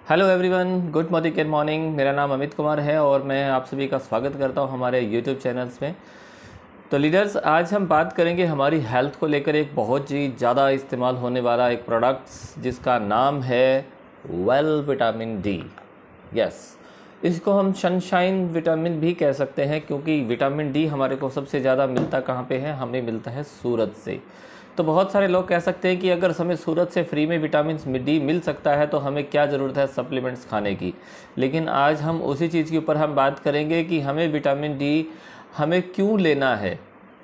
Hello everyone, good morning. मेरा नाम अमित कुमार है और मैं आप सभी का स्वागत करता हूं हमारे यूट्यूब चैनल्स में। तो लीडर्स, आज हम बात करेंगे हमारी हेल्थ को लेकर एक बहुत ही ज़्यादा इस्तेमाल होने वाला एक प्रोडक्ट्स जिसका नाम है वेल विटामिन डी। यस, इसको हम सनशाइन विटामिन भी कह सकते हैं, क्योंकि विटामिन डी हमारे को सबसे ज़्यादा मिलता कहाँ पे है? हमें मिलता है सूरज से। तो बहुत सारे लोग कह सकते हैं कि अगर हमें सूरज से फ्री में विटामिन डी मिल सकता है तो हमें क्या ज़रूरत है सप्लीमेंट्स खाने की। लेकिन आज हम उसी चीज़ के ऊपर हम बात करेंगे कि हमें विटामिन डी हमें क्यों लेना है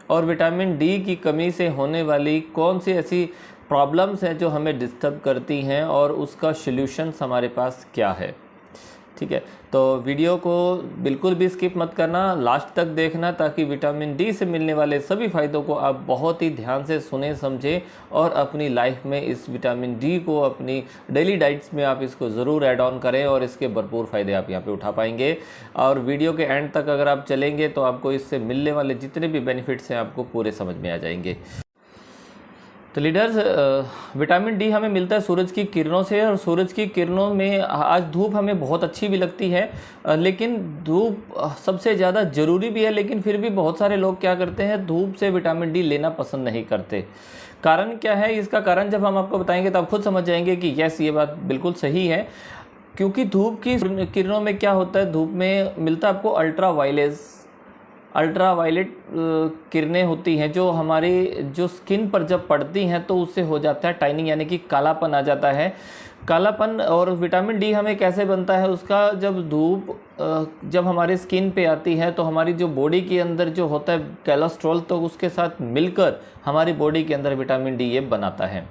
और विटामिन डी की कमी से होने वाली कौन सी ऐसी प्रॉब्लम्स हैं जो हमें डिस्टर्ब करती हैं और उसका सॉल्यूशंस हमारे पास क्या है। ठीक है, तो वीडियो को बिल्कुल भी स्किप मत करना, लास्ट तक देखना, ताकि विटामिन डी से मिलने वाले सभी फ़ायदों को आप बहुत ही ध्यान से सुने समझें और अपनी लाइफ में इस विटामिन डी को अपनी डेली डाइट्स में आप इसको ज़रूर ऐड ऑन करें और इसके भरपूर फ़ायदे आप यहाँ पे उठा पाएंगे। और वीडियो के एंड तक अगर आप चलेंगे तो आपको इससे मिलने वाले जितने भी बेनिफिट्स हैं आपको पूरे समझ में आ जाएंगे। तो लीडर्स, विटामिन डी हमें मिलता है सूरज की किरणों से, और सूरज की किरणों में आज धूप हमें बहुत अच्छी भी लगती है, लेकिन धूप सबसे ज़्यादा ज़रूरी भी है। लेकिन फिर भी बहुत सारे लोग क्या करते हैं, धूप से विटामिन डी लेना पसंद नहीं करते। कारण क्या है? इसका कारण जब हम आपको बताएंगे तो आप खुद समझ जाएंगे कि यस, ये बात बिल्कुल सही है। क्योंकि धूप की किरणों में क्या होता है, धूप में मिलता है आपको अल्ट्रा वायलेट किरणें होती हैं जो हमारी जो स्किन पर जब पड़ती हैं तो उससे हो जाता है टाइनिंग, यानी कि कालापन आ जाता है। कालापन और विटामिन डी हमें कैसे बनता है उसका, जब धूप जब हमारे स्किन पे आती है तो हमारी जो बॉडी के अंदर जो होता है कोलेस्ट्रॉल, तो उसके साथ मिलकर हमारी बॉडी के अंदर विटामिन डी ये बनाता है।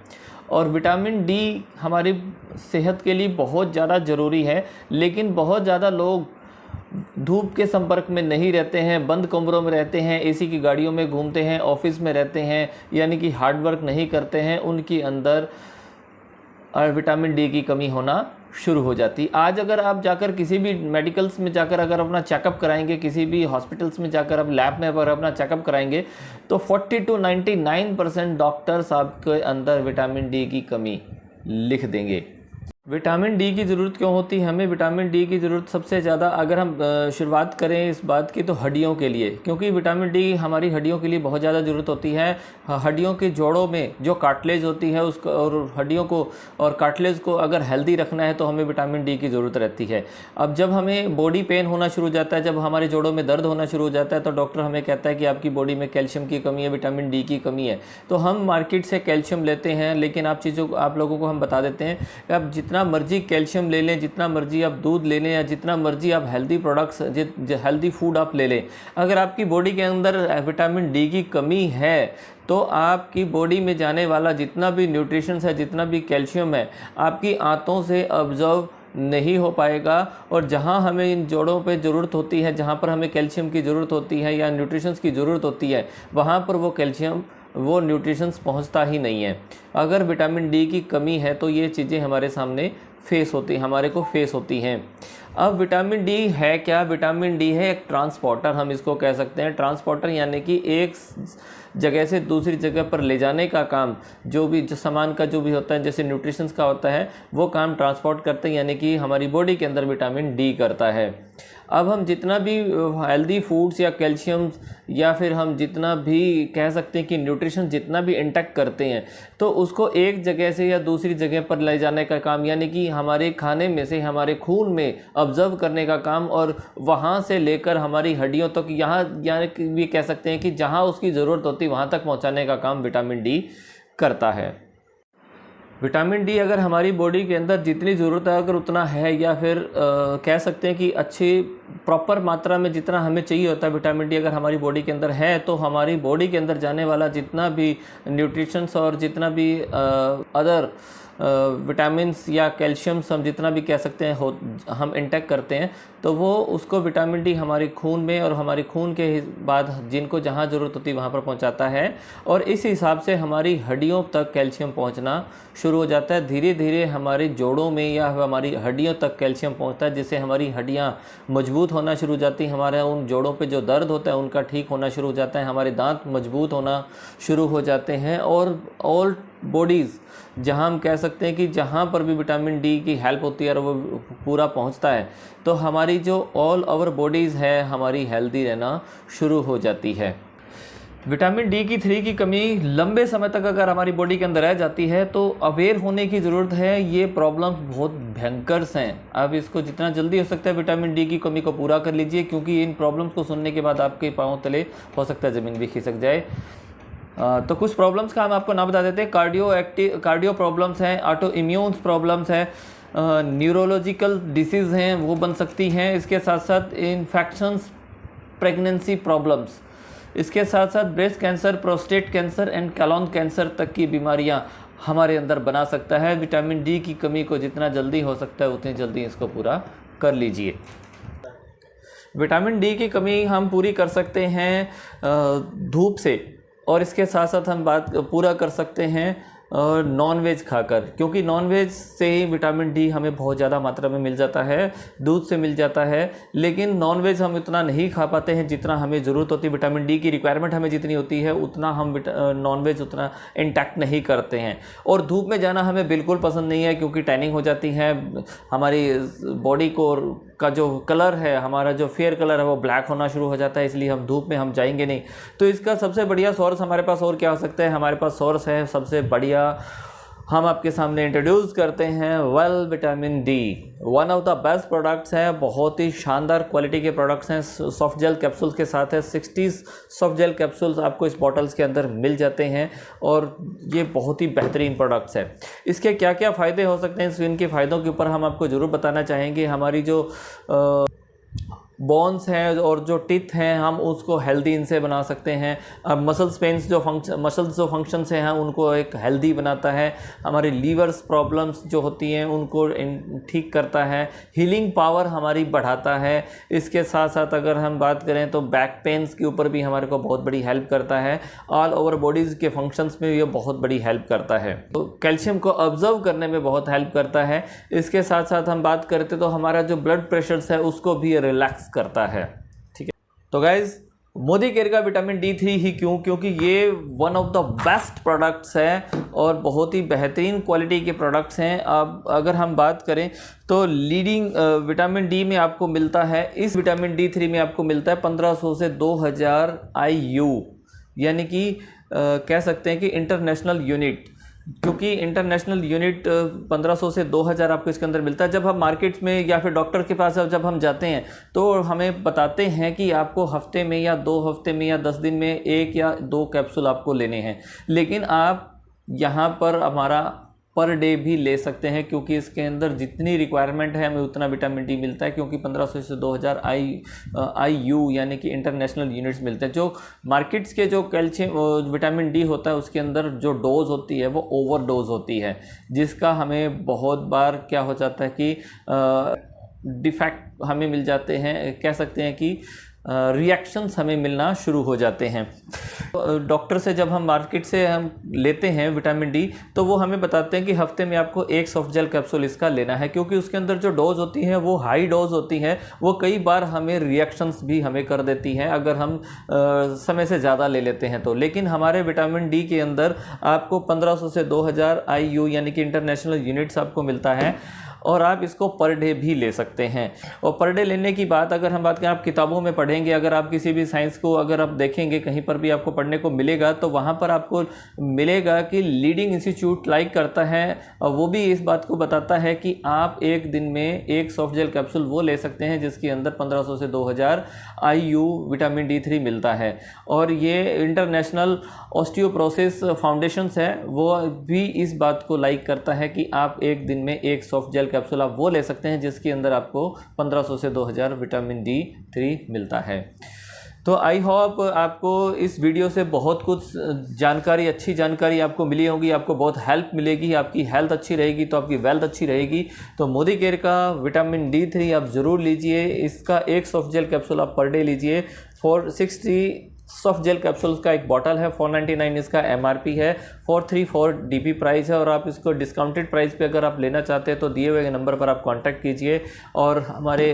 और विटामिन डी हमारी सेहत के लिए बहुत ज़्यादा ज़रूरी है, लेकिन बहुत ज़्यादा लोग धूप के संपर्क में नहीं रहते हैं, बंद कमरों में रहते हैं, एसी की गाड़ियों में घूमते हैं, ऑफिस में रहते हैं, यानी कि हार्ड वर्क नहीं करते हैं, उनके अंदर विटामिन डी की कमी होना शुरू हो जाती। आज अगर आप जाकर किसी भी मेडिकल्स में जाकर अगर अपना चेकअप कराएंगे, किसी भी हॉस्पिटल्स में जाकर अब लैब में अगर अपना चेकअप कराएंगे तो 40 to 99% डॉक्टर्स आपके अंदर विटामिन डी की कमी लिख देंगे। विटामिन डी की ज़रूरत क्यों होती है? हमें विटामिन डी की ज़रूरत सबसे ज़्यादा अगर हम शुरुआत करें इस बात की तो हड्डियों के लिए, क्योंकि विटामिन डी हमारी हड्डियों के लिए बहुत ज़्यादा ज़रूरत होती है। हड्डियों के जोड़ों में जो कार्टिलेज होती है उसको और हड्डियों को और कार्टिलेज को अगर हेल्दी रखना है तो हमें विटामिन डी की ज़रूरत रहती है। अब जब हमें बॉडी पेन होना शुरू हो जाता है, जब हमारे जोड़ों में दर्द होना शुरू हो जाता है, तो डॉक्टर हमें कहता है कि आपकी बॉडी में कैल्शियम की कमी है, विटामिन डी की कमी है। तो हम मार्केट से कैल्शियम लेते हैं, लेकिन आप लोगों को हम बता देते हैं कि आप जितना मर्जी कैल्शियम ले लें, जितना मर्जी आप दूध ले लें, या जितना मर्जी आप हेल्दी प्रोडक्ट्स हेल्दी फूड आप ले लें, अगर आपकी बॉडी के अंदर विटामिन डी की कमी है तो आपकी बॉडी में जाने वाला जितना भी न्यूट्रिशंस है, जितना भी कैल्शियम है, आपकी आंतों से ऑब्जर्व नहीं हो पाएगा। और जहां हमें इन जोड़ों पे ज़रूरत होती है, जहां पर हमें कैल्शियम की ज़रूरत होती है या न्यूट्रिशंस की ज़रूरत होती है, वहां पर वो न्यूट्रिशंस पहुंचता ही नहीं है। अगर विटामिन डी की कमी है तो ये चीज़ें हमारे सामने हमारे को फेस होती हैं। अब विटामिन डी है क्या? विटामिन डी है एक ट्रांसपोर्टर, हम इसको कह सकते हैं। ट्रांसपोर्टर यानी कि एक जगह से दूसरी जगह पर ले जाने का काम, जो सामान का जो भी होता है, जैसे न्यूट्रिशंस का होता है, वो काम ट्रांसपोर्ट करते हैं, यानी कि हमारी बॉडी के अंदर विटामिन डी करता है। अब हम जितना भी हेल्दी फूड्स या कैल्शियम या फिर हम जितना भी कह सकते हैं कि न्यूट्रिशन जितना भी इंटेक्ट करते हैं, तो उसको एक जगह से या दूसरी जगह पर ले जाने का काम, यानी कि हमारे खाने में से हमारे खून में ऑब्जर्व करने का काम, और वहाँ से लेकर हमारी हड्डियों तक, यहाँ यानी भी कह सकते हैं कि जहाँ उसकी ज़रूरत होती है वहाँ तक पहुँचाने का काम विटामिन डी करता है। विटामिन डी अगर हमारी बॉडी के अंदर जितनी ज़रूरत है अगर उतना है, या फिर कह सकते हैं कि अच्छी प्रॉपर मात्रा में जितना हमें चाहिए होता है विटामिन डी अगर हमारी बॉडी के अंदर है, तो हमारी बॉडी के अंदर जाने वाला जितना भी न्यूट्रिशंस और जितना भी अदर विटामिन्स या कैल्शियम्स हम जितना भी कह सकते हैं हम इंटेक करते हैं, तो वो उसको विटामिन डी हमारे खून में और हमारे खून के बाद जिनको जहाँ ज़रूरत होती है वहाँ पर पहुँचाता है। और इस हिसाब से हमारी हड्डियों तक कैल्शियम पहुँचना शुरू हो जाता है। धीरे धीरे हमारे जोड़ों में या हमारी हड्डियों तक कैल्शियम पहुँचता है, जिससे हमारी हड्डियाँ मजबूत होना शुरू हो जाती हैं। हमारे उन जोड़ों पे जो दर्द होता है उनका ठीक होना शुरू हो जाता है। हमारे दांत मजबूत होना शुरू हो जाते हैं और बॉडीज़, जहां हम कह सकते हैं कि जहां पर भी विटामिन डी की हेल्प होती है और वो पूरा पहुंचता है, तो हमारी जो ऑल ओवर बॉडीज़ है हमारी हेल्दी रहना शुरू हो जाती है। विटामिन डी की 3 की कमी लंबे समय तक अगर हमारी बॉडी के अंदर रह जाती है तो अवेयर होने की ज़रूरत है। ये प्रॉब्लम्स बहुत भयंकर हैं। आप इसको जितना जल्दी हो सकता है विटामिन डी की कमी को पूरा कर लीजिए, क्योंकि इन प्रॉब्लम्स को सुनने के बाद आपके पाँव तले हो सकता है ज़मीन भी खिसक जाए। तो कुछ प्रॉब्लम्स का हम आपको नाम बता देते हैं। कार्डियो प्रॉब्लम्स हैं, ऑटो इम्यून प्रॉब्लम्स हैं, न्यूरोलॉजिकल डिसीज़ हैं वो बन सकती हैं। इसके साथ साथ इन्फेक्शंस, प्रेगनेंसी प्रॉब्लम्स, इसके साथ साथ breast cancer, prostate cancer and colon cancer तक की बीमारियां हमारे अंदर बना सकता है। विटामिन डी की कमी को जितना जल्दी हो सकता है उतनी जल्दी इसको पूरा कर लीजिए। विटामिन डी की कमी हम पूरी कर सकते हैं धूप से, और इसके साथ साथ हम बात पूरा कर सकते हैं नॉन वेज खाकर, क्योंकि नॉन वेज से ही विटामिन डी हमें बहुत ज़्यादा मात्रा में मिल जाता है, दूध से मिल जाता है। लेकिन नॉन वेज हम इतना नहीं खा पाते हैं जितना हमें ज़रूरत होती है। विटामिन डी की रिक्वायरमेंट हमें जितनी होती है उतना हम नॉन वेज उतना इंटैक्ट नहीं करते हैं। और धूप में जाना हमें बिल्कुल पसंद नहीं है, क्योंकि टैनिंग हो जाती है हमारी बॉडी को, का जो कलर है हमारा, जो फेयर कलर है वो ब्लैक होना शुरू हो जाता है, इसलिए हम धूप में हम जाएंगे नहीं। तो इसका सबसे बढ़िया सोर्स हमारे पास और क्या हो सकता है? हमारे पास सोर्स है सबसे बढ़िया, हम आपके सामने इंट्रोड्यूस करते हैं well vitamin D. One of the best products है, बहुत ही शानदार क्वालिटी के प्रोडक्ट्स हैं। सॉफ्ट जेल कैप्सूल्स के साथ है, 60 सॉफ्ट जेल कैप्सूल्स आपको इस बॉटल्स के अंदर मिल जाते हैं, और ये बहुत ही बेहतरीन प्रोडक्ट्स है। इसके क्या क्या फ़ायदे हो सकते हैं, इनके फ़ायदों के ऊपर हम आपको ज़रूर बताना चाहेंगे। हमारी जो बोन्स हैं और जो टिथ हैं हम उसको हेल्दी इनसे बना सकते हैं। अब मसल्स जो फंक्शंस हैं उनको एक हेल्दी बनाता है। हमारी लीवर्स प्रॉब्लम्स जो होती हैं उनको ठीक करता है। हीलिंग पावर हमारी बढ़ाता है। इसके साथ साथ अगर हम बात करें तो बैक पेन्स के ऊपर भी हमारे को बहुत बड़ी हेल्प करता है। ऑल ओवर बॉडीज़ के फंक्शंस में ये बहुत बड़ी हेल्प करता है। तो कैल्शियम को ऑब्जर्व करने में बहुत हेल्प करता है। इसके साथ साथ हम बात करते तो हमारा जो ब्लड प्रेशर है उसको भी रिलैक्स करता है। ठीक है, तो गाइज मोदी केयर का विटामिन D3 ही क्यों? क्योंकि ये one of the best products हैं और बहुत ही बेहतरीन क्वालिटी के प्रोडक्ट्स हैं। अब अगर हम बात करें तो लीडिंग विटामिन डी में आपको मिलता है, इस विटामिन D3 में आपको मिलता है 1500 से 2000 IU, यानी कि कह सकते हैं कि इंटरनेशनल यूनिट, क्योंकि इंटरनेशनल यूनिट 1500 से 2000 आपको इसके अंदर मिलता है। जब हम मार्केट्स में या फिर डॉक्टर के पास जब हम जाते हैं तो हमें बताते हैं कि आपको हफ्ते में या 2 हफ्ते में या 10 दिन में 1 या 2 कैप्सूल आपको लेने हैं, लेकिन आप यहाँ पर हमारा पर डे भी ले सकते हैं, क्योंकि इसके अंदर जितनी रिक्वायरमेंट है हमें उतना विटामिन डी मिलता है। क्योंकि 1500 से 2000 IU यानी कि इंटरनेशनल यूनिट्स मिलते हैं। जो मार्केट्स के जो कैल्शियम विटामिन डी होता है उसके अंदर जो डोज होती है वो ओवर डोज होती है, जिसका हमें बहुत बार क्या हो जाता है कि डिफेक्ट हमें मिल जाते हैं, कह सकते हैं कि रिएक्शंस हमें मिलना शुरू हो जाते हैं। डॉक्टर से जब हम मार्केट से हम लेते हैं विटामिन डी तो वो हमें बताते हैं कि हफ्ते में आपको 1 सॉफ्ट जेल कैप्सूल इसका लेना है, क्योंकि उसके अंदर जो डोज होती है वो हाई डोज होती है। वो कई बार हमें रिएक्शंस भी हमें कर देती हैं अगर हम समय से ज़्यादा ले लेते हैं तो। लेकिन हमारे विटामिन डी के अंदर आपको 1500 से 2000 IU यानी कि इंटरनेशनल यूनिट्स आपको मिलता है, और आप इसको पर डे भी ले सकते हैं। और पर डे लेने की बात अगर हम बात करें, आप किताबों में पढ़ेंगे, अगर आप किसी भी साइंस को अगर आप देखेंगे कहीं पर भी आपको पढ़ने को मिलेगा तो वहाँ पर आपको मिलेगा कि लीडिंग इंस्टीट्यूट लाइक करता है, और वो भी इस बात को बताता है कि आप एक दिन में 1 सॉफ्ट जेल कैप्सूल वो ले सकते हैं जिसके अंदर 1500 से 2000 IU विटामिन D3 मिलता है। और ये इंटरनेशनल ऑस्टियोपोरोसिस फाउंडेशंस है वो भी इस बात को लाइक करता है कि आप एक दिन में 1 सॉफ्ट जेल कैप्सूल आप वो ले सकते हैं जिसके अंदर आपको 1500 से 2000 विटामिन D3 मिलता है। तो आई होप आपको इस वीडियो से बहुत कुछ जानकारी, अच्छी जानकारी आपको मिली होगी, आपको बहुत हेल्प मिलेगी, आपकी हेल्थ अच्छी रहेगी तो आपकी वेल्थ अच्छी रहेगी। तो मोदी केयर का विटामिन D3 आप ज़रूर लीजिए। इसका 1 सॉफ्ट जेल कैप्सूल आप पर डे लीजिए। 460 सॉफ्ट जेल कैप्सूल्स का एक बॉटल है, 499 इसका MRP है, 434 DP प्राइस है। और आप इसको डिस्काउंटेड प्राइस पे अगर आप लेना चाहते हैं तो दिए हुए नंबर पर आप कांटेक्ट कीजिए और हमारे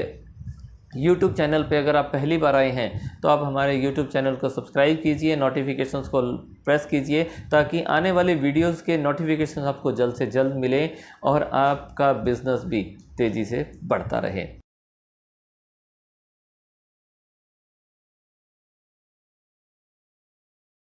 YouTube चैनल पे अगर आप पहली बार आए हैं तो आप हमारे YouTube चैनल को सब्सक्राइब कीजिए, नोटिफिकेशंस को प्रेस कीजिए ताकि आने वाले वीडियोस के नोटिफिकेशन आपको जल्द से जल्द मिले और आपका बिजनेस भी तेज़ी से बढ़ता रहे।